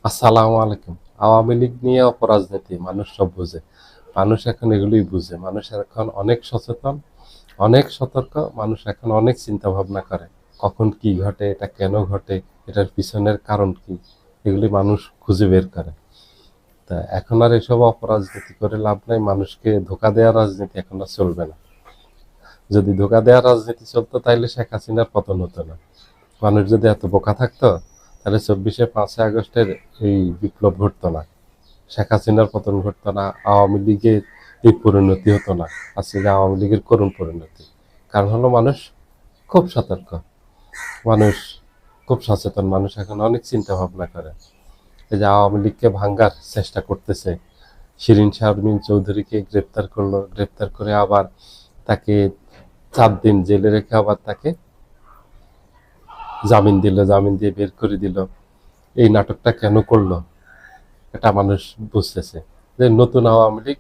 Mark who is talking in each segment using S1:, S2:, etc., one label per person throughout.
S1: আসসালামু আলাইকুম। আওয়ামী লীগ নিয়ে অপরাজনীতি মানুষ সব বুঝে। মানুষ এখন এগুলোই বুঝে। মানুষ এখন অনেক সচেতন, অনেক সতর্ক। মানুষ এখন অনেক চিন্তা ভাবনা করে। কখন কি ঘটে, এটা কেন ঘটে, এটার পিছনের কারণ কি, এগুলি মানুষ খুঁজে বের করে। তা এখন আর এসব অপরাজনীতি করে লাভ নাই। মানুষকে ধোঁকা দেওয়ার রাজনীতি এখন আর চলবে না। যদি ধোঁকা দেওয়ার রাজনীতি চলতো তাইলে শেখ হাসিনার পতন হতো না। মানুষ যদি এত বোকা থাকতো তাহলে 5ই আগস্টের এই বিপ্লব ঘটতো না, শেখ হাসিনার পতন ঘটতো না, আওয়ামী লীগের এই পরিণতি হতো না। আজকে আওয়ামী লীগের করুণ পরিণতি। কারণ হলো মানুষ খুব সতর্ক, মানুষ খুব সচেতন, মানুষ এখন অনেক চিন্তা ভাবনা করে। এই যে আওয়ামী লীগকে ভাঙ্গার চেষ্টা করতেছে, শিরিন শারমিন চৌধুরীকে গ্রেপ্তার করলো, গ্রেপ্তার করে আবার তাকে 4 দিন জেলে রেখে আবার তাকে জামিন দিল, জামিন দিয়ে বের করে দিল। এই নাটকটা কেন করলো এটা মানুষ বুঝতেছে। যে নতুন আওয়ামী লীগ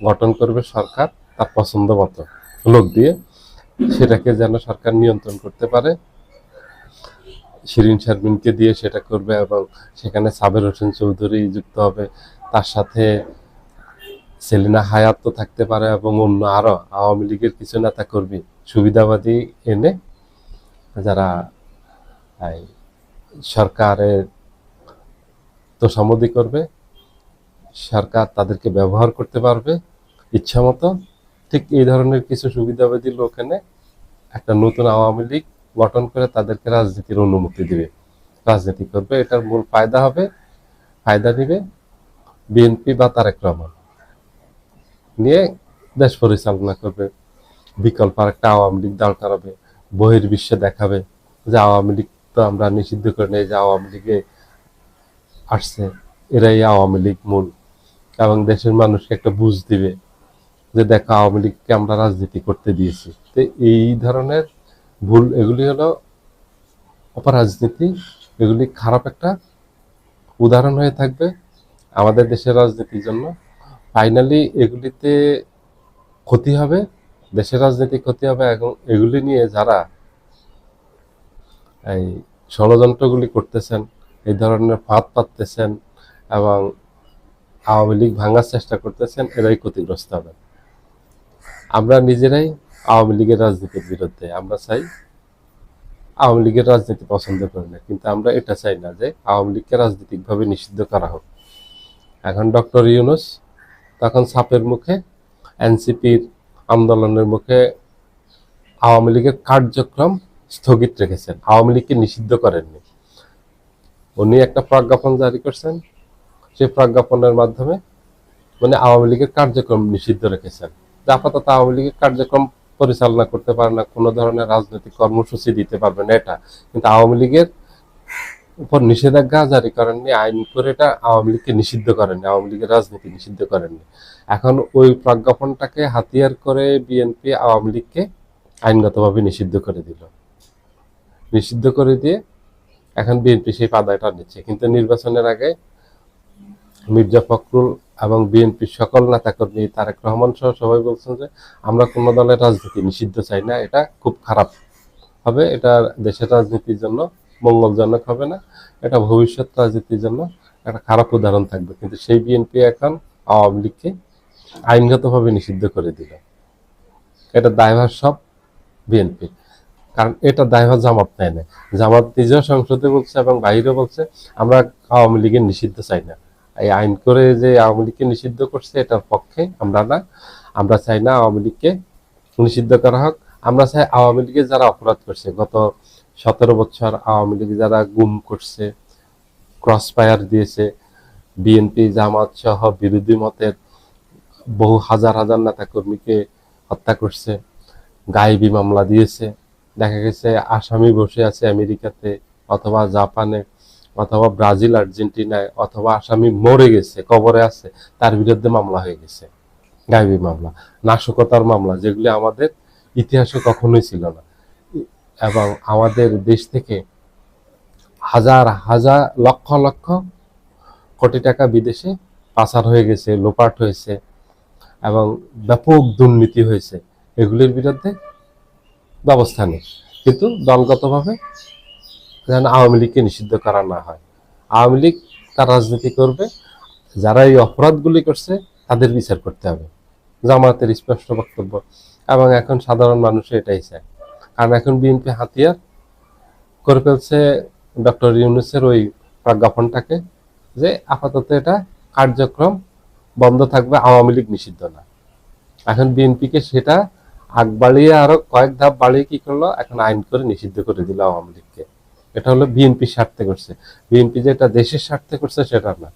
S1: গঠন করবে সরকার তার পছন্দ মতো লোক দিয়ে, সেটাকে যেন সরকার নিয়ন্ত্রণ করতে পারে, শিরিন শারমিনকে দিয়ে সেটা করবে। এবং সেখানে সাবের হোসেন চৌধুরী যুক্ত হবে, তার সাথে সেলিনা হায়াত তো থাকতে পারে, এবং অন্য আরো আওয়ামী লীগের কিছু নেতা কর্মী সুবিধাবাদী এনে যারা এই সরকারের তোষামোদী করবে, সরকার তাদেরকে ব্যবহার করতে পারবে ইচ্ছা মতো। ঠিক এই ধরনের কিছু সুবিধাবাদী লোক এনে একটা নতুন আওয়ামী লীগ গঠন করে তাদেরকে রাজনীতির অনুমতি দিবে, রাজনীতি করবে। এটার মূল ফায়দা নিবে বিএনপি বা তারেক রহমান, নিয়ে দেশ পরিচালনা করবে। বিকল্প একটা আওয়ামী লীগ দাঁড় করাবে, বহির্বিশ্বে দেখাবে যে আওয়ামী লীগ তো আমরা নিষিদ্ধ করে নেই, যে আওয়ামী লীগে আসছে, এরাই আওয়ামী লীগ মূল। এবং দেশের মানুষকে একটা বুঝ দিবে যে দেখো আওয়ামী লীগকে আমরা রাজনীতি করতে দিয়েছি। তো এই ধরনের ভুল, এগুলি হলো অপরাজনীতি। এগুলি খারাপ একটা উদাহরণ হয়ে থাকবে আমাদের দেশের রাজনীতির জন্য। ফাইনালি এগুলিতে ক্ষতি হবে, দেশের রাজনীতি ক্ষতি হবে। এবং এগুলি নিয়ে যারা এই ষড়যন্ত্রগুলি করতেছেন, এই ধরনের ফাঁদ পাততেছেন এবং আওয়ামী লীগ ভাঙার চেষ্টা করতেছেন, এরাই ক্ষতিগ্রস্ত হবেন। আমরা নিজেরাই আওয়ামী লীগের রাজনীতির বিরুদ্ধে। আমরা চাই, আওয়ামী লীগের রাজনীতি পছন্দ করি না, কিন্তু আমরা এটা চাই না যে আওয়ামী লীগকে রাজনৈতিকভাবে নিষিদ্ধ করা হোক। এখন ডক্টর ইউনূস তখন ছাপের মুখে, এনসিপির আন্দোলনের মুখে আওয়ামী লীগের কার্যক্রম স্থগিত রেখেছেন, আওয়ামী লীগকে নিষিদ্ধ করেননি। উনি একটা প্রজ্ঞাপন জারি করছেন, সেই প্রজ্ঞাপনের মাধ্যমে মানে আওয়ামী লীগের কার্যক্রম নিষিদ্ধ রেখেছেন। যে আপাতত আওয়ামী লীগের কার্যক্রম পরিচালনা করতে পারে না, কোনো ধরনের রাজনৈতিক কর্মসূচি দিতে পারবে না এটা, কিন্তু আওয়ামী লীগের উপর নিষেধাজ্ঞা জারি করেননি, আইন করে এটা আওয়ামী লীগকে নিষিদ্ধ করেননি, আওয়ামী লীগের রাজনীতি নিষিদ্ধ করেননি। এখন ওই প্রজ্ঞাপনটাকে হাতিয়ার করে বিএনপি আওয়ামী লীগকে আইনগতভাবে নিষিদ্ধ করে দিল। নিষিদ্ধ করে দিয়ে এখন বিএনপি সেই পাদায়টা নিচ্ছে। কিন্তু নির্বাচনের আগে মির্জা ফখরুল এবং বিএনপির সকল নেতাকর্মী, তারেক রহমান সহ সবাই বলছেন যে আমরা কোনো দলের রাজনীতি নিষিদ্ধ চাই না, এটা খুব খারাপ হবে, এটা দেশের রাজনীতির জন্য মঙ্গলজনক হবে না, এটা ভবিষ্যৎ রাজনীতির জন্য একটা খারাপ উদাহরণ থাকবে। কিন্তু সেই বিএনপি এখন আওয়ামী লীগকে আইনগতভাবে নিষিদ্ধ করে দিল। এটা দায়ভার সব বিএনপি, কারণ এটা দায়ভার জামাত নেয় না। জামাত নিজেও সংসদে বলছে এবং বাইরে বলছে আমরা আওয়ামী লীগের নিষিদ্ধ চাই না। এই আইন করে যে আওয়ামী লীগকে নিষিদ্ধ করছে এটার পক্ষে আমরা না। আমরা চাই না আওয়ামী লীগকে নিষিদ্ধ করা হোক। আমরা চাই আওয়ামী লীগের যারা অপরাধ করছে, গত 17 বছর আওয়ামী লীগ যারা গুম করছে, ক্রস ফায়ার দিয়েছে, বিএনপি জামাত সহ বিরোধী মতের বহু হাজার হাজার নেতা কর্মীকে হত্যা করছে, গায়েবী মামলা দিয়েছে, দেখা গেছে আসামি বসে আছে আমেরিকাতে অথবা জাপানে অথবা ব্রাজিল আর্জেন্টিনায়, অথবা আসামি মরে গেছে, কবরে আছে, তার বিরুদ্ধে মামলা হয়ে গেছে, গায়েবী মামলা, নাশকতার মামলা, যেগুলি আমাদের ইতিহাসে কখনোই ছিল না। এবং আমাদের দেশ থেকে হাজার হাজার লক্ষ লক্ষ কোটি টাকা বিদেশে পাচার হয়ে গেছে, লোপাট হয়েছে এবং ব্যাপক দুর্নীতি হয়েছে। এগুলির বিরুদ্ধে ব্যবস্থা নেই, কিন্তু দলগতভাবে যেন আওয়ামী লীগকে নিষিদ্ধ করা না হয়। আওয়ামী লীগ তার রাজনীতি করবে, যারা এই অপরাধগুলি করছে তাদের বিচার করতে হবে, জামায়াতের স্পষ্ট বক্তব্য। এবং এখন সাধারণ মানুষ এটাই চায়, কারণ এখন বিএনপি হাতিয়ার করে ফেলছে ডক্টর ইউনূসের ওই প্রজ্ঞাপনটাকে, যে আপাতত এটা কার্যক্রম বন্ধ থাকবে, আওয়ামী লীগ নিষিদ্ধ না। এখন বিএনপিকে সেটা আগ বাড়িয়ে আরো কয়েক ধাপ বাড়িয়ে কি করলো, এখন আইন করে নিষিদ্ধ করে দিল আওয়ামী লীগকে। এটা হলো বিএনপির স্বার্থে করছে। বিএনপি যে এটা দেশের স্বার্থে করছে সেটা না,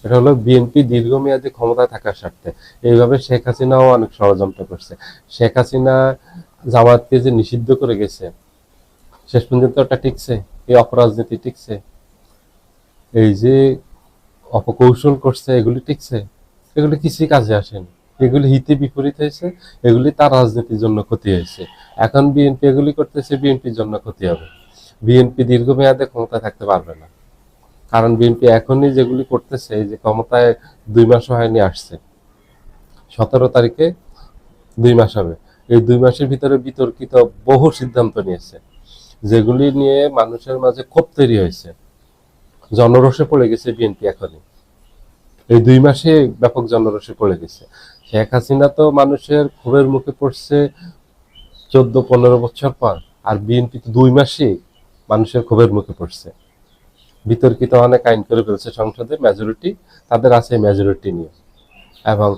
S1: এটা হলো বিএনপি দীর্ঘমেয়াদী ক্ষমতায় থাকার স্বার্থে। এইভাবে শেখ হাসিনাও অনেক ষড়যন্ত্র করছে। শেখ হাসিনা জামায়াতকে যে নিষিদ্ধ করে গেছে, শেষ পর্যন্ত ওটা টিকছে? এই অপরাজনীতি টিকছে? এই যে অপকৌশল করছে এগুলি টিকছে? এগুলি কিছুই কাজে আসেনি, এগুলি হিতে বিপরীত হয়েছে, এগুলি তার রাজনীতির জন্য ক্ষতি হয়েছে। এখন বিএনপি এগুলি করতেছে, বিএনপির জন্য ক্ষতি হবে। বিএনপি দীর্ঘমেয়াদে ক্ষমতায় থাকতে পারবে না, কারণ বিএনপি এখনই যেগুলি করতেছে, এই যে ক্ষমতায় 2 মাস হয়নি আসছে, 17 তারিখে 2 মাস হবে। এই 2 মাসের ভিতরে বিতর্কিত বহু সিদ্ধান্ত নিয়েছে, যেগুলি নিয়ে মানুষের মাঝে ক্ষোভ তৈরি হয়েছে, জনরোষে পড়ে গেছে বিএনপি। এখনই এই 2 মাসে ব্যাপক জনরোষে পড়ে গেছে। শেখ হাসিনা তো মানুষের ক্ষোভের মুখে পড়ছে 14-15 বছর পর, আর বিএনপি তো 2 মাসেই মানুষের ক্ষোভের মুখে পড়ছে। বিতর্কিত অনেক আইন করে ফেলছে সংসদে, মেজরিটি তাদের আছে, মেজরিটি নিয়ে। এবং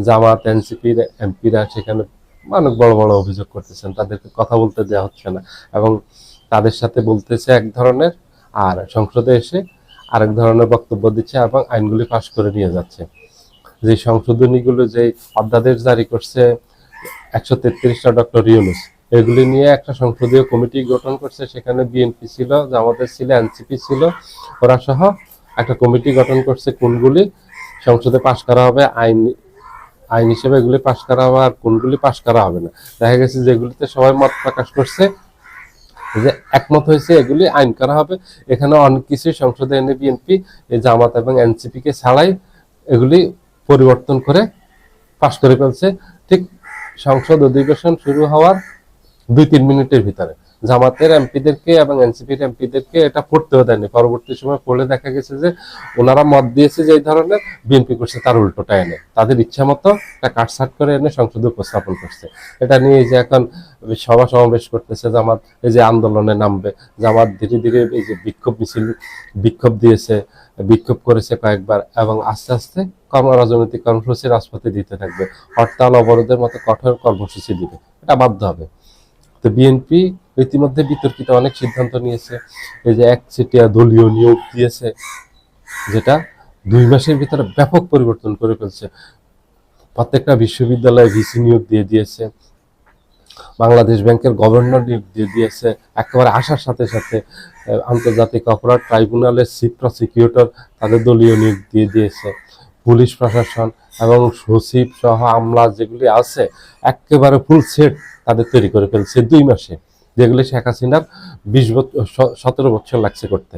S1: জামাত এনসিপির এমপিরা সেখানে অনেক বড় বড় অভিযোগ করতেছেন, তাদেরকে কথা বলতে দেওয়া হচ্ছে না, এবং তাদের সাথে বলতেছে এক ধরনের, আর সংসদে এসে আরেক ধরনের বক্তব্য দিচ্ছে, এবং আইনগুলি পাশ করে নিয়ে যাচ্ছে। যে সংশোধনীগুলো, যে অধ্যাদেশ জারি করছে 133টা ডক্টর ইউনূস, এগুলি নিয়ে একটা সংসদীয় কমিটি গঠন করছে। সেখানে বিএনপি ছিল, জামাতের ছিল, এনসিপি ছিল, ওরা সহ একটা কমিটি গঠন করছে। কোনগুলি সংসদে পাশ করা হবে আইন আইন হিসেবে, এগুলি পাশ করা হবে, আর কোনগুলি পাশ করা হবে না। দেখা গেছে যেগুলিতে সবাই মত প্রকাশ করছে, যে একমত হয়েছে, এগুলি আইন করা হবে। এখানে অনেক কিছুই সংসদে এনে বিএনপি এই জামাত এবং এনসিপি কে ছাড়াই এগুলি পরিবর্তন করে পাশ করে ফেলছে, ঠিক সংসদ অধিবেশন শুরু হওয়ার 2-3 মিনিটের ভিতরে। জামাতের এমপিদেরকে এবং এনসিপির এমপিদেরকে এটা পড়তেও দেয়নি। পরবর্তী সময় পড়লে দেখা গেছে যে ওনারা মত দিয়েছে যে এই ধরনের, বিএনপি করছে তার উল্টোটা এনে, তাদের ইচ্ছা মতো একটা কাটছাট করে এনে সংসদে উপস্থাপন করছে। এটা নিয়ে যে এখন সভা সমাবেশ করতেছে জামাত, এই যে আন্দোলনে নামবে জামাত, ধীরে ধীরে এই যে বিক্ষোভ দিয়েছে, বিক্ষোভ করেছে কয়েকবার, এবং আস্তে আস্তে রাজনৈতিক কর্মসূচি রাজপথে দিতে থাকবে, হরতাল অবরোধের মতো কঠোর কর্মসূচি দিবে, এটা বাধ্য হবে। তো বিএনপি ইতিমধ্যে বিতর্কিত অনেক সিদ্ধান্ত নিয়েছে। এই যে একচেটিয়া দলীয় নিয়োগ দিয়েছে, যেটা 2 মাসের ভিতরে ব্যাপক পরিবর্তন করে ফেলছে। প্রত্যেকটা বিশ্ববিদ্যালয়ে ভিসি নিয়োগ দিয়ে দিয়েছে, বাংলাদেশ ব্যাংকের গভর্নর নিয়োগ দিয়ে দিয়েছে, একেবারে আসার সাথে সাথে আন্তর্জাতিক অপরাধ ট্রাইব্যুনালের চিফ প্রসিকিউটর তাদের দলীয় নিয়োগ দিয়ে দিয়েছে, পুলিশ প্রশাসন এবং সচিব সহ আমলা যেগুলি আছে একেবারে ফুল সেট তাদের তৈরি করে ফেলছে 2 মাসে, যেগুলি শেখ হাসিনার 17 বছর লাগছে করতে।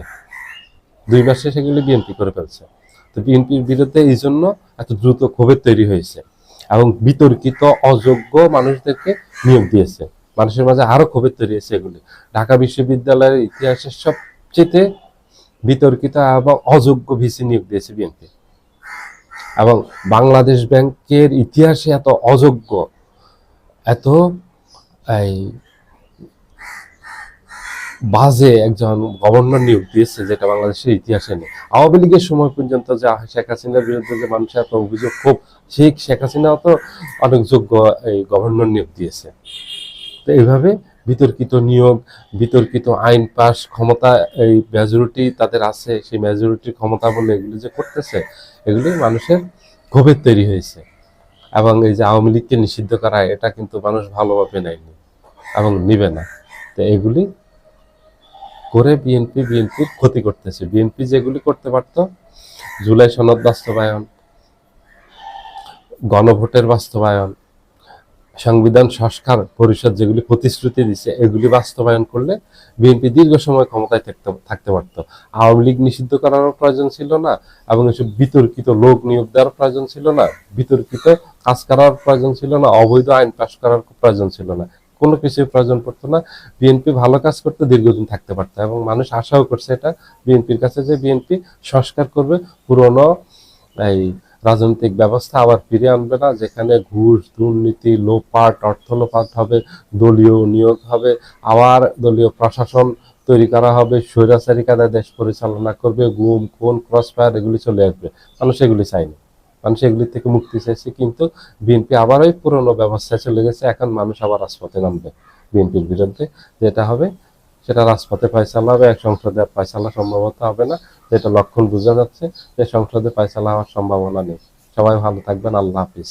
S1: 2 মাসে সেগুলি বিএনপি করে ফেলছে। তো বিএনপির বিরুদ্ধে এই জন্য এত দ্রুত ক্ষোভের তৈরি হয়েছে, এবং বিতর্কিত অযোগ্য মানুষদেরকে নিয়োগ দিয়েছে, মানুষের মাঝে আরো ক্ষোভের তৈরি হয়েছে। এগুলি ঢাকা বিশ্ববিদ্যালয়ের ইতিহাসের সবচেয়ে বিতর্কিত এবং অযোগ্য ভিসি নিয়োগ দিয়েছে বিএনপি, এবং বাংলাদেশ ব্যাংকের ইতিহাসে এত অযোগ্য, এত এই বাজে একজন গভর্নর নিয়োগ দিয়েছে, যেটা বাংলাদেশের ইতিহাসে নেই। আওয়ামী লীগের সময় পর্যন্ত যে শেখ হাসিনার বিরুদ্ধে যে মানুষের এত অভিযোগ, খুব ঠিক শেখ হাসিনাও তো অনেক যোগ্য এই গভর্নর নিয়োগ দিয়েছে। তো এইভাবে বিতর্কিত নিয়োগ, বিতর্কিত আইন পাশ, ক্ষমতা এই মেজরিটি তাদের আছে, সেই মেজরিটির ক্ষমতা বলে এগুলি যে করতেছে, এগুলি মানুষের ক্ষোভের তৈরি হয়েছে। এবং এই যে আওয়ামী লীগকে নিষিদ্ধ করা, এটা কিন্তু মানুষ ভালোভাবে নেয়নি এবং নিবে না। তো এগুলি করে বিএনপির ক্ষতি করতেছে। বিএনপি যেগুলি করতে পারত, জুলাই সনদ বাস্তবায়ন, গণভোটের বাস্তবায়ন, সংবিধান সংস্কার পরিষদ যেগুলি প্রতিশ্রুতি দিচ্ছে, এগুলি বাস্তবায়ন করলে বিএনপি দীর্ঘ সময় ক্ষমতায় থাকতে পারত। আওয়ামী লীগ নিষিদ্ধ করারও প্রয়োজন ছিল না, এবং এসব বিতর্কিত লোক নিয়োগ দেওয়ার প্রয়োজন ছিল না, বিতর্কিত কাজ করার প্রয়োজন ছিল না, অবৈধ আইন পাশ করার প্রয়োজন ছিল না, কোনো কিছুর প্রয়োজন পড়তো না। বিএনপি ভালো কাজ করতে দীর্ঘদিন থাকতে পারতো এবং মানুষ আশাও করছে এটা বিএনপির কাছে যে বিএনপি সংস্কার করবে, পুরনো এই রাজনৈতিক ব্যবস্থা আবার ফিরিয়ে আনবে না, যেখানে ঘুষ, দুর্নীতি, লোপাট, অর্থ লোপাট হবে, দলীয় নিয়োগ হবে, আবার দলীয় প্রশাসন তৈরি করা হবে, স্বৈরাচারী কায়দায় দেশ পরিচালনা করবে, গুম খুন ক্রসফায়ার এগুলি চলে আসবে। মানুষ এগুলি চায়নি, মানুষ এগুলি থেকে মুক্তি চাইছে, কিন্তু বিএনপি আবার ওই পুরনো ব্যবস্থায় চলে গেছে। এখন মানুষ আবার রাজপথে নামবে বিএনপির বিরুদ্ধে, যেটা হবে সেটা রাজপথে ফয়সালা হবে, এক সংসদে আর ফয়সালা সম্ভবত হবে না, যেটা লক্ষণ বোঝা যাচ্ছে যে সংসদে ফয়সালা হওয়ার সম্ভাবনা নেই। সবাই ভালো থাকবেন, আল্লাহ হাফিজ।